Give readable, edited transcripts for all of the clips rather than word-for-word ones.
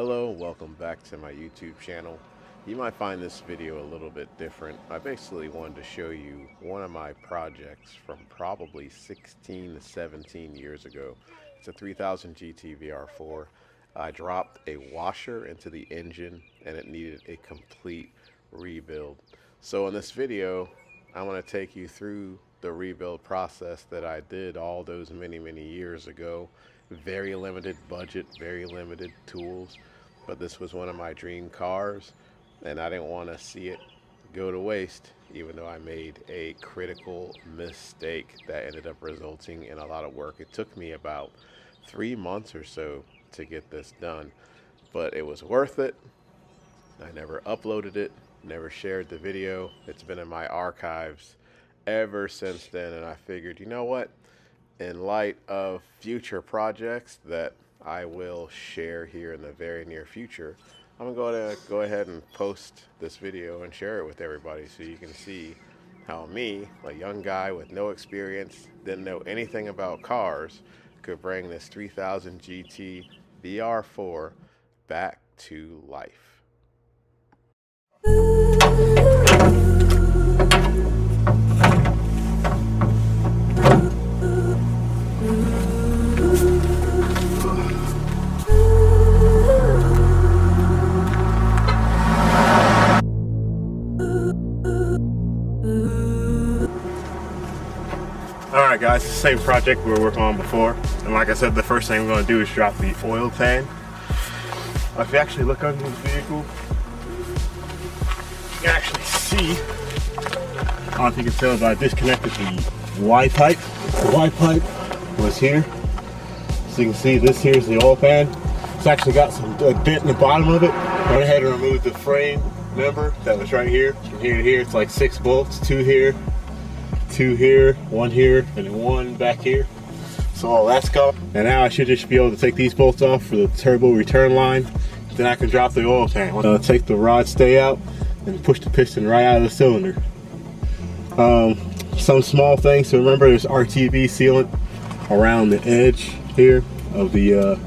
Hello, welcome back to my YouTube channel. You might find this video a little bit different. I basically wanted to show you one of my projects from probably 16 to 17 years ago. It's a 3000 GT VR4. I dropped a washer into the engine and it needed a complete rebuild. So in this video, I want to take you through the rebuild process that I did all those many years ago. Very limited budget, very limited tools, but this was one of my dream cars and I didn't want to see it go to waste, even though I made a critical mistake that ended up resulting in a lot of work. It took me about 3 months or so to get this done, but it was worth it. I never uploaded it, never shared the video. It's been in my archives ever since then, and I figured, you know what? In light of future projects that I will share here in the very near future, I'm going to go ahead and post this video and share it with everybody so you can see how me, a young guy with no experience, didn't know anything about cars, could bring this 3000 GT VR4 back to life. Alright guys, it's the same project we were working on before, and like I said, the first thing we're going to do is drop the oil pan. If you actually look under the vehicle, you can actually see, I don't know if you can tell, but I disconnected the Y pipe. The Y pipe was here, so you can see this here is the oil pan. It's actually got a dent in the bottom of it. I went ahead and removed the frame member that was right here. From here to here, it's like 6 bolts, 2 here, 2 here, 1 here, and 1 back here. So all that's gone. And now I should just be able to take these bolts off for the turbo return line. Then I can drop the oil pan. I'm gonna take the rod stay out and push the piston right out of the cylinder. Some small things to remember: there's RTV sealant around the edge here of the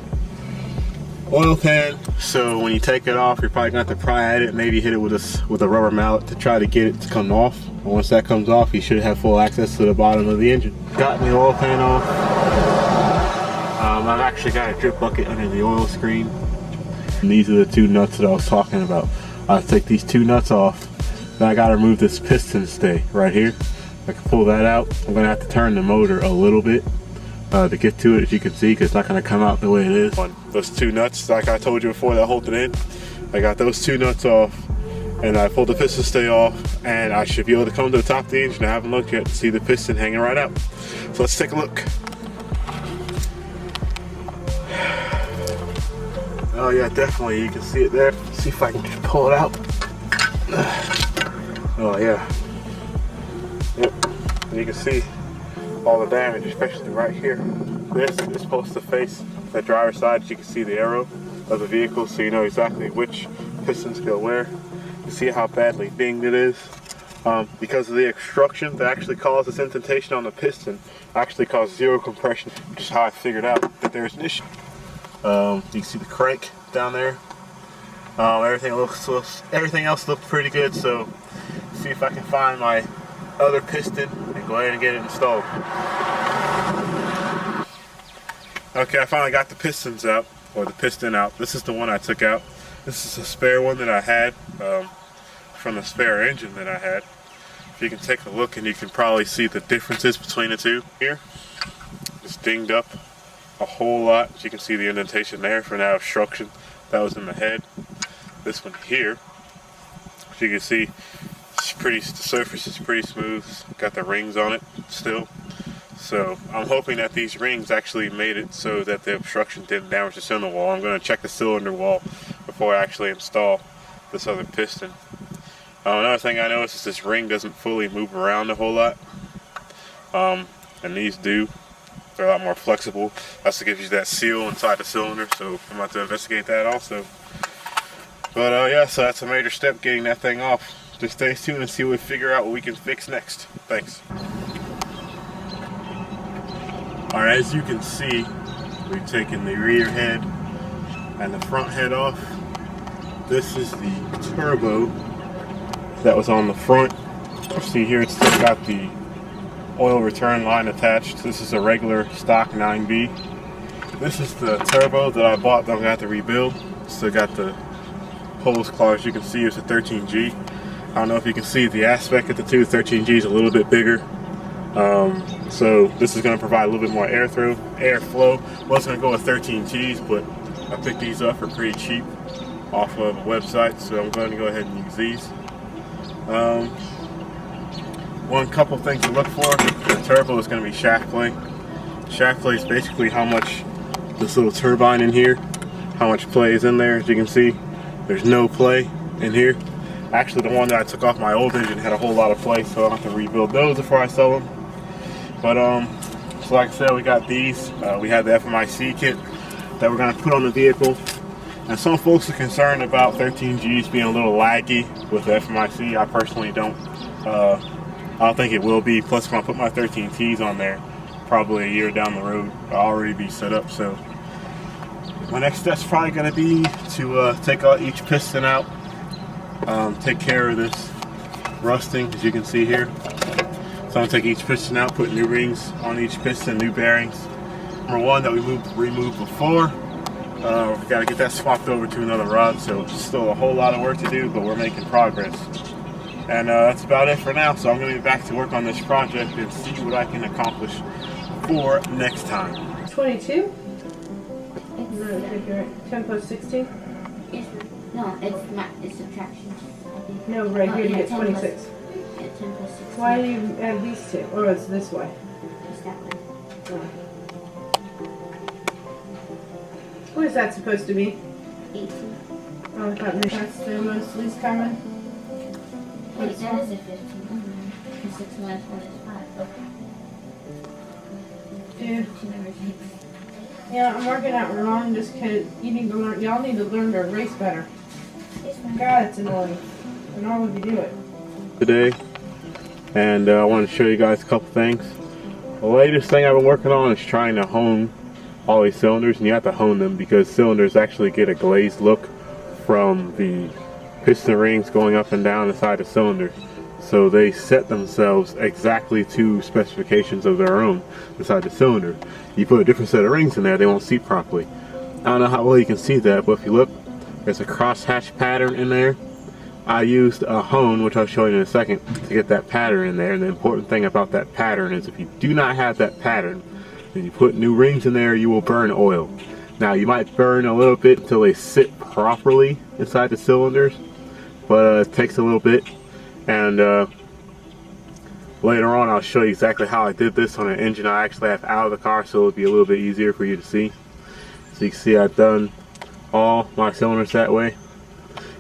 oil pan. So when you take it off, you're probably gonna have to pry at it, maybe hit it with a rubber mallet to try to get it to come off. And once that comes off, you should have full access to the bottom of the engine. Gotten the oil pan off. I've actually got a drip bucket under the oil screen. And these are the 2 nuts that I was talking about. I'll take these 2 nuts off. Then I gotta remove this piston stay right here. I can pull that out. I'm gonna have to turn the motor a little bit to get to it, as you can see, because it's not gonna come out the way it is. Those 2 nuts, like I told you before, that hold it in. I got those 2 nuts off, and I pulled the piston stay off, and I should be able to come to the top of the engine. I haven't looked yet to see the piston hanging right out. So let's take a look. Oh yeah, definitely, you can see it there. Let's see if I can just pull it out. Oh yeah. Yep. And you can see all the damage, especially right here. This is supposed to face the driver's side. You can see the arrow of the vehicle, so you know exactly which pistons go where. You see how badly dinged it is. Because of the obstruction that actually caused this indentation on the piston, actually caused 0 compression, which is how I figured out that there's an issue. You can see the crank down there. Everything else looks pretty good. So see if I can find my other piston and go ahead and get it installed. Okay, I finally got the pistons out, or the piston out. This is the one I took out. This is a spare one that I had from the spare engine that I had. If you can take a look, and you can probably see the differences between the two here. It's dinged up a whole lot. As you can see the indentation there for that obstruction that was in the head. This one here, as you can see, the surface is pretty smooth. Got the rings on it still. So I'm hoping that these rings actually made it so that the obstruction didn't damage the cylinder wall. I'm going to check the cylinder wall before I actually install this other piston. Another thing I noticed is this ring doesn't fully move around a whole lot. And these do. They're a lot more flexible. That's to give you that seal inside the cylinder, so I'm about to investigate that also. But yeah, so that's a major step, getting that thing off. Just stay tuned and see what we figure out what we can fix next. Thanks. Alright, as you can see, we've taken the rear head and the front head off. This is the turbo that was on the front. You see here it's still got the oil return line attached. This is a regular stock 9B. This is the turbo that I bought that I'm going to have to rebuild. Still got the hose claws. You can see it's a 13G. I don't know if you can see the aspect of the two. 13G is a little bit bigger. So this is going to provide a little bit more airflow. Was going to go with 13Gs, but I picked these up for pretty cheap off of a website, so I'm going to go ahead and use these. One couple things to look for. The turbo is going to be shaft play. Shaft play is basically how much this little turbine in here, how much play is in there. As you can see, there's no play in here. Actually, the one that I took off my old engine had a whole lot of play, so I'll have to rebuild those before I sell them. But so like I said, we got these. We have the FMIC kit that we're going to put on the vehicle. And some folks are concerned about 13Gs being a little laggy with the FMIC. I personally don't. I don't think it will be. Plus, when I put my 13Ts on there, probably a year down the road, I'll already be set up. So my next step's probably going to be to take out each piston out. Take care of this rusting, as you can see here. So I'm going to take each piston out, put new rings on each piston, new bearings. Number one that we removed before, we've got to get that swapped over to another rod, so still a whole lot of work to do, but we're making progress. And that's about it for now, so I'm going to be back to work on this project and see what I can accomplish for next time. 22? Tempo 16? No, it's subtraction. No, right here you get 26. Yeah, 10 plus 16. Why do you add these two? Or it's this way? It's that way. What is that supposed to be? 18. Oh, I thought maybe that's the most least common. Wait, that is a 15. And 6 minus 1 is 5. Okay. Dude. 2 number 6. Yeah, I'm working out wrong just because you need to learn. Y'all need to learn to race better. God, it's annoying. And all of you do it. Today, and I want to show you guys a couple things. The latest thing I've been working on is trying to hone all these cylinders, and you have to hone them because cylinders actually get a glazed look from the piston rings going up and down inside the cylinder. So they set themselves exactly to specifications of their own inside the cylinder. You put a different set of rings in there, they won't seat properly. I don't know how well you can see that, but if you look, there's a crosshatch pattern in there. I used a hone, which I'll show you in a second, to get that pattern in there. And the important thing about that pattern is if you do not have that pattern, and you put new rings in there, you will burn oil. Now you might burn a little bit until they sit properly inside the cylinders, but it takes a little bit. And later on I'll show you exactly how I did this on an engine I actually have out of the car, so it'll be a little bit easier for you to see. So you can see I've done all my cylinders that way.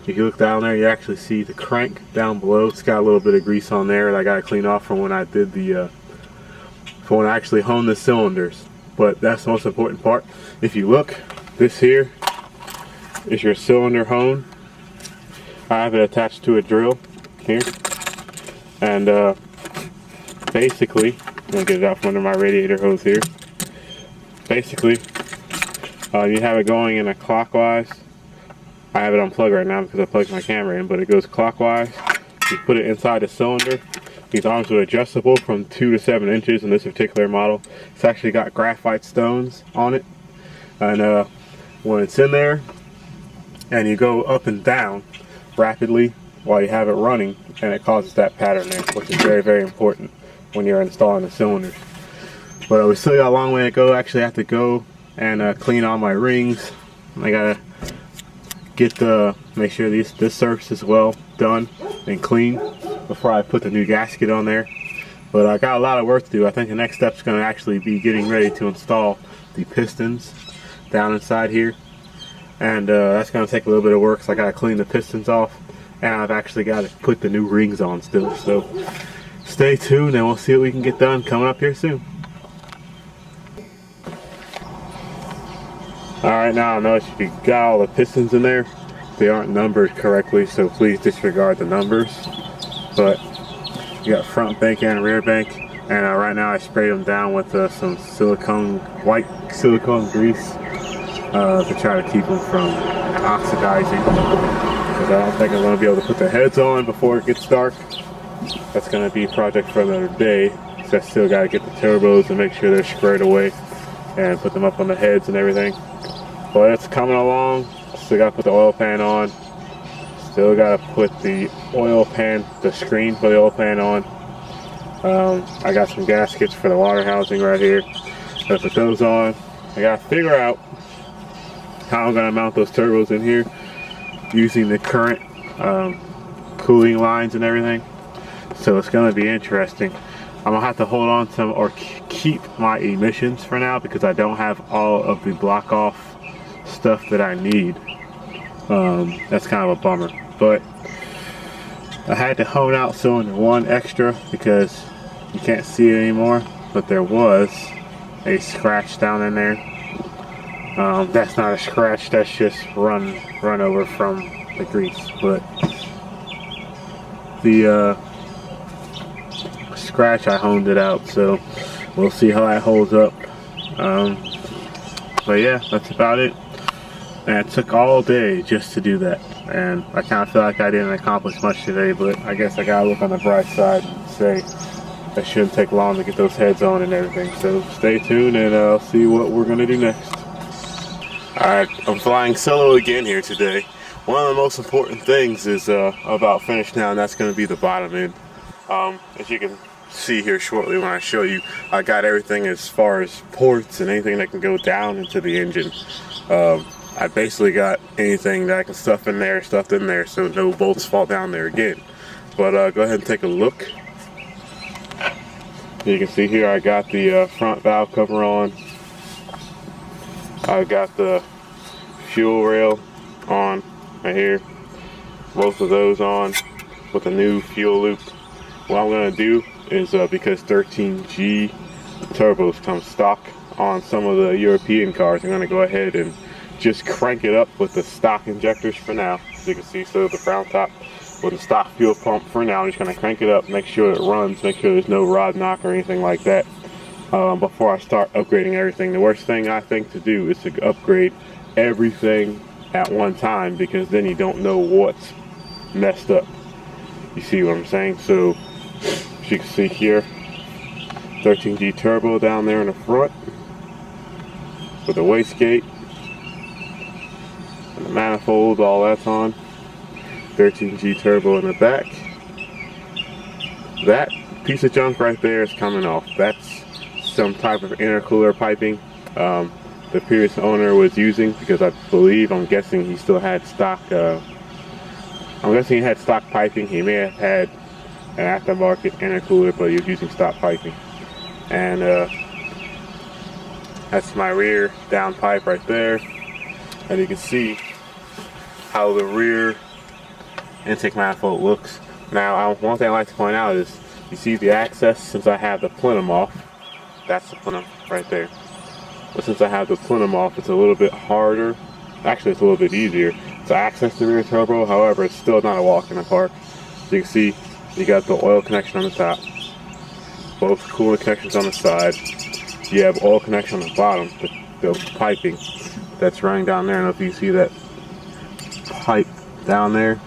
If you look down there, you actually see the crank down below. It's got a little bit of grease on there that I got to clean off from when I did the from when I actually honed the cylinders. But that's the most important part. If you look, this here is your cylinder hone. I have it attached to a drill here, and basically, I'm gonna get it out from under my radiator hose here. Basically, you have it going in a clockwise. I have it unplugged right now because I plugged my camera in, but it goes clockwise. You put it inside the cylinder. These arms are adjustable from 2 to 7 inches in this particular model. It's actually got graphite stones on it, and when it's in there and you go up and down rapidly while you have it running, and it causes that pattern there, which is very, very important when you're installing the cylinders. But we still got a long way to go. Actually, I have to go and clean all my rings. I gotta get make sure this surface is well done and clean before I put the new gasket on there. But I got a lot of work to do. I think the next step is going to actually be getting ready to install the pistons down inside here, and that's going to take a little bit of work, so I got to clean the pistons off, and I've actually got to put the new rings on still. So stay tuned and we'll see what we can get done coming up here soon. Alright, now I notice you got all the pistons in there. They aren't numbered correctly, so please disregard the numbers. But you got front bank and rear bank, and right now I sprayed them down with some white silicone grease to try to keep them from oxidizing, because I don't think I'm going to be able to put the heads on before it gets dark. That's going to be a project for another day, because I still got to get the turbos and make sure they're squared away and put them up on the heads and everything. But it's coming along. Still got to put the oil pan on. Still got to put the oil pan, the screen for the oil pan on. I got some gaskets for the water housing right here. Gotta put those on. I gotta figure out how I'm gonna mount those turbos in here using the current cooling lines and everything. So it's gonna be interesting. I'm gonna have to hold on to or keep my emissions for now, because I don't have all of the block off stuff that I need. That's kind of a bummer, but I had to hone out cylinder 1 extra because you can't see it anymore, but there was a scratch down in there. That's not a scratch, that's just run over from the grease, but the scratch, I honed it out, so we'll see how that holds up. But yeah, that's about it. And it took all day just to do that, and I kind of feel like I didn't accomplish much today, but I guess I gotta look on the bright side and say it shouldn't take long to get those heads on and everything. So stay tuned and I'll see what we're gonna do next. Alright, I'm flying solo again here today. One of the most important things is about finished now, and that's gonna be the bottom end. As you can see here shortly when I show you, I got everything as far as ports and anything that can go down into the engine. I basically got anything that I can stuffed in there, so no bolts fall down there again. But go ahead and take a look. You can see here I got the front valve cover on. I got the fuel rail on right here. Both of those on with a new fuel loop. What I'm going to do is, because 13G turbos come stock on some of the European cars, I'm going to go ahead and just crank it up with the stock injectors for now. As you can see, so the brown top with the stock fuel pump for now. I'm just going to crank it up, make sure it runs, make sure there's no rod knock or anything like that before I start upgrading everything. The worst thing I think to do is to upgrade everything at one time, because then you don't know what's messed up. You see what I'm saying? So as you can see here, 13G turbo down there in the front with the wastegate and the manifold, all that's on. 13G turbo in the back. That piece of junk right there is coming off. That's some type of intercooler piping the previous owner was using, because I'm guessing he still had stock I'm guessing he had stock piping. He may have had an aftermarket intercooler, but he was using stock piping. And that's my rear down pipe right there. And you can see how the rear intake manifold looks. Now, one thing I like to point out is, you see the access, since I have the plenum off, that's the plenum right there. But since I have the plenum off, it's a little bit harder. Actually, it's a little bit easier to access the rear turbo. However, it's still not a walk in the park. So you can see, you got the oil connection on the top, both coolant connections on the side. You have oil connection on the bottom, the piping that's running down there. I don't know if you see that pipe down there.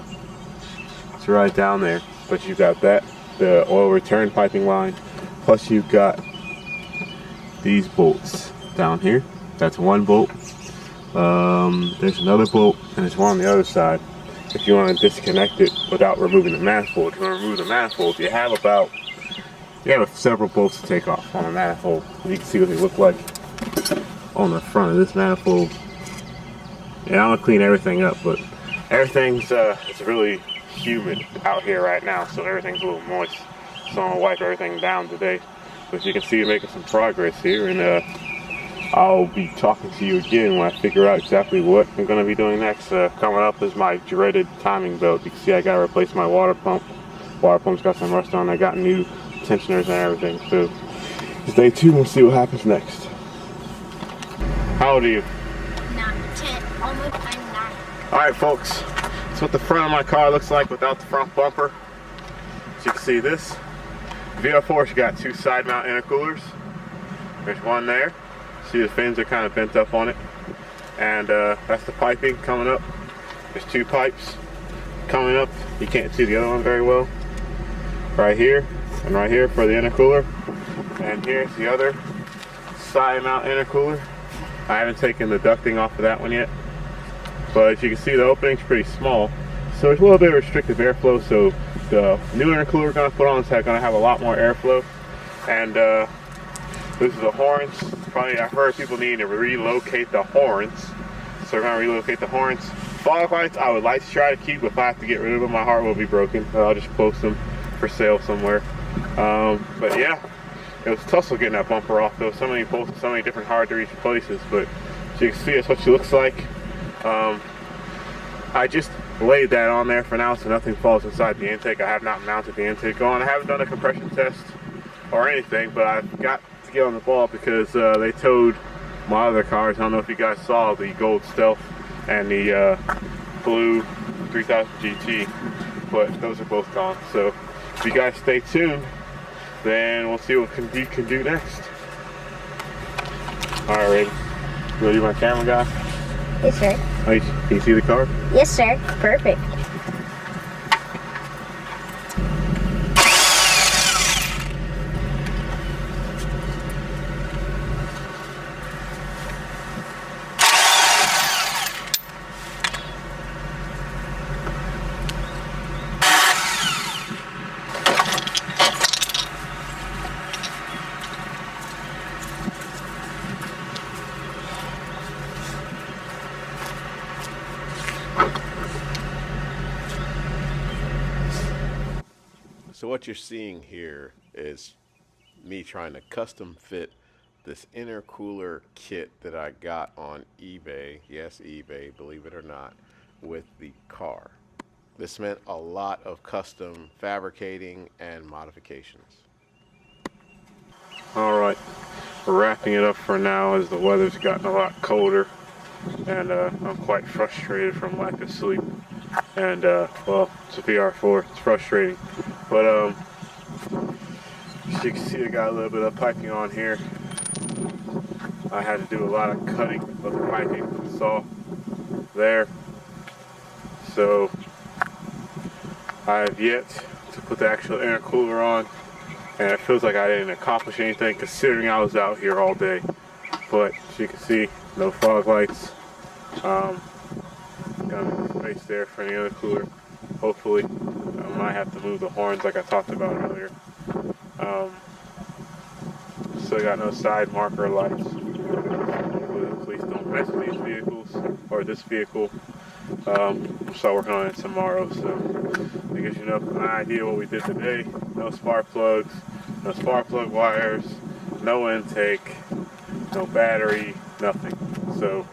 It's right down there. But you've got that, the oil return piping line, plus you've got these bolts down here. That's one bolt. There's another bolt, and there's one on the other side. If you want to disconnect it without removing the manifold, if you want to remove the manifold, you have several bolts to take off on the manifold. You can see what they look like on the front of this manifold. And I'm gonna clean everything up, but everything's it's really humid out here right now, so everything's a little moist. So I'm gonna wipe everything down today. But you can see, making some progress here, and I'll be talking to you again when I figure out exactly what I'm going to be doing next. Coming up is my dreaded timing belt. You can see I got to replace my water pump. Water pump's got some rust on. I got new tensioners and everything. So stay tuned. We'll see what happens next. How old are you? 10. Almost, I'm 9. Alright folks, that's what the front of my car looks like without the front bumper. As you can see, this VR4's got two side mount intercoolers. There's one there. See, the fins are kind of bent up on it. and that's the piping coming up. There's two pipes coming up. You can't see the other one very well. Right here and right here for the intercooler, and here's the other side mount intercooler. I haven't taken the ducting off of that one yet, but as you can see, the opening's pretty small, so there's a little bit of restrictive airflow. So the new intercooler we're going to put on is going to have a lot more airflow. And this is the horns. Probably I've heard people need to relocate the horns, so we're going to relocate the horns. Fog lights I would like to try to keep, but if I have to get rid of them, my heart will be broken. I'll just post them for sale somewhere. But yeah, it was a tussle getting that bumper off. There was so many bolts, so many different hard to reach places, but as you can see, that's what she looks like. I just laid that on there for now so nothing falls inside the intake. I have not mounted the intake on. I haven't done a compression test or anything, but I've got to get on the ball because they towed my other cars. I don't know if you guys saw the gold Stealth and the blue 3000 GT, but those are both gone. So if you guys stay tuned, then we'll see what you can do next. All right, Raven. You want to be my camera guy? Yes, sir. Oh, can you see the car? Yes, sir. Perfect. So what you're seeing here is me trying to custom fit this intercooler kit that I got on eBay. Yes, eBay, believe it or not, with the car. This meant a lot of custom fabricating and modifications. All right, we're wrapping it up for now as the weather's gotten a lot colder, and I'm quite frustrated from lack of sleep. And well, it's a VR4, it's frustrating. But as you can see, I got a little bit of piping on here. I had to do a lot of cutting of the piping with the saw there. So I have yet to put the actual intercooler on, and it feels like I didn't accomplish anything considering I was out here all day. But as you can see, no fog lights. Got space there for any intercooler. Hopefully, I might have to move the horns like I talked about earlier. Still got no side marker lights. Hopefully the police don't mess with these vehicles, or this vehicle. We'll start working on it tomorrow, so it gives you an idea what we did today. No spark plugs, no spark plug wires, no intake, no battery, nothing. So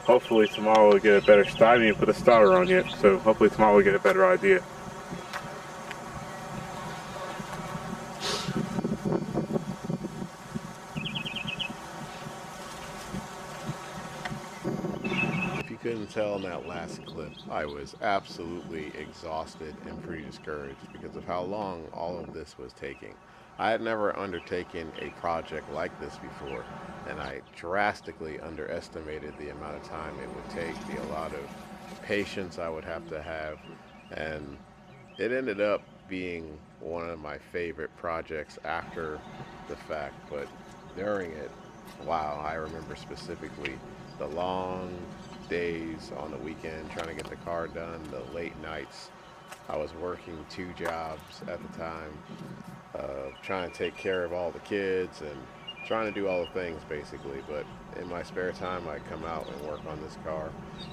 hopefully tomorrow we'll get a better start. I didn't even put the starter on yet, so hopefully tomorrow we'll get a better idea. If you couldn't tell in that last clip, I was absolutely exhausted and pretty discouraged because of how long all of this was taking. I had never undertaken a project like this before, and I drastically underestimated the amount of time it would take, a lot of patience I would have to have, and it ended up being one of my favorite projects after the fact. But during it, wow, I remember specifically the long days on the weekend trying to get the car done, the late nights. I was working 2 jobs at the time, trying to take care of all the kids and trying to do all the things basically. But in my spare time, I come out and work on this car.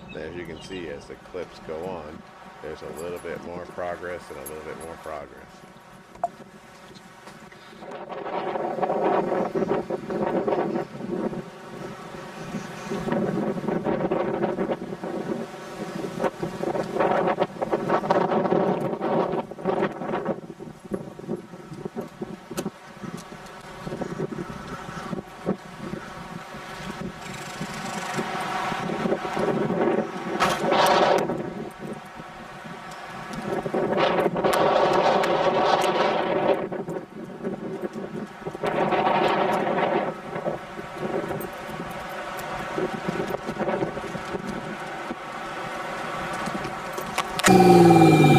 And as you can see, as the clips go on, there's a little bit more progress and a little bit more progress. it.